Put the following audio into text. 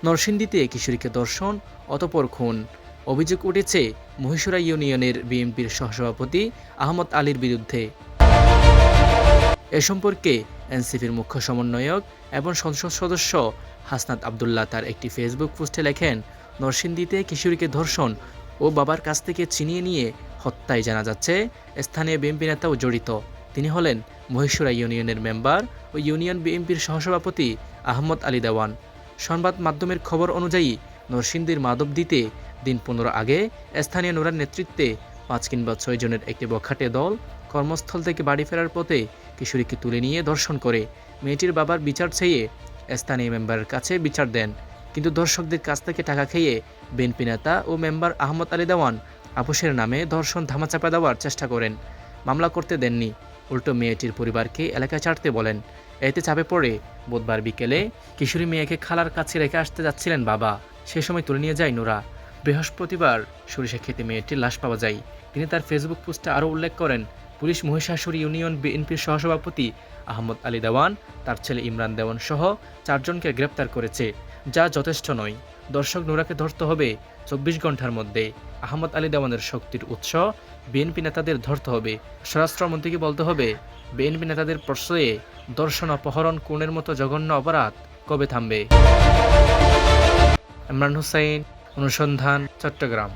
নরসিংদীতে কিশোরীকে ধর্ষণ অতঃপর খুন, অভিযোগ উঠেছে মহীশূরা ইউনিয়নের বিএনপির সহসভাপতি আহমদ আলীর বিরুদ্ধে। এ সম্পর্কে এনসিপির মুখ্য সমন্বয়ক এবং সংসদ সদস্য হাসনাত আবদুল্লাহ তার একটি ফেসবুক পোস্টে লেখেন, নরসিংদীতে কিশোরীকে ধর্ষণ ও বাবার কাছ থেকে ছিনিয়ে নিয়ে হত্যায় জানা যাচ্ছে স্থানীয় বিএনপি নেতাও জড়িত। তিনি হলেন মহীশূরা ইউনিয়নের মেম্বার ও ইউনিয়ন বিএনপির সহসভাপতি আহমদ আলী দেওয়ান। সংবাদ মাধ্যমের খবর অনুযায়ী নরসিংদীর মাধবদীতে দিন 15 আগে স্থানীয় নোরার নেতৃত্বে 5 কিংবা 6 জনের একটি বখাটে দল কর্মস্থল থেকে বাড়ি ফেরার পথে কিশোরীকে তুলে নিয়ে ধর্ষণ করে মেয়েটির বাবার বিচার চেয়ে স্থানীয় মেম্বারের কাছে বিচার দেন। কিন্তু দর্শকদের কাছ থেকে টাকা খেয়ে বিএনপি নেতা ও মেম্বার আহমদ আলী দেওয়ান আপোষের নামে ধর্ষণ ধামাচাপা দেওয়ার চেষ্টা করেন। মামলা করতে দেননি, উল্টো মেয়েটির পরিবারকে এলাকা ছাড়তে বলেন। এতে চাপে পড়ে বুধবার বিকেলে কিশোরী মেয়েকে খালার কাছে রেখে আসতে যাচ্ছিলেন বাবা, সে সময় তুলে নিয়ে যায় নোরা। বৃহস্পতিবার সরিষা খেতে মেয়েটির লাশ পাওয়া যায়। তিনি তার ফেসবুক পোস্টে আরও উল্লেখ করেন, পুলিশ মহিষাসুর ইউনিয়ন বিএনপির সহসভাপতি আহমদ আলী দেওয়ান, তার ছেলে ইমরান দেওয়ান সহ 4 জনকে গ্রেপ্তার করেছে, যা যথেষ্ট নয়। দর্শক নোরাকে ধরতে হবে 24 ঘন্টার মধ্যে। আহমদ আলী দেওয়ানের শক্তির উৎস বিএনপি নেতাদের ধরতে হবে। স্বরাষ্ট্রমন্ত্রীকে বলতে হবে, বিএনপি নেতাদের প্রশ্রয়ে ধর্ষণ, অপহরণ, খুনের মতো জঘন্য অপরাধ কবে থামবে। ইমরান হোসাইন, অনুসন্ধান, চট্টগ্রাম।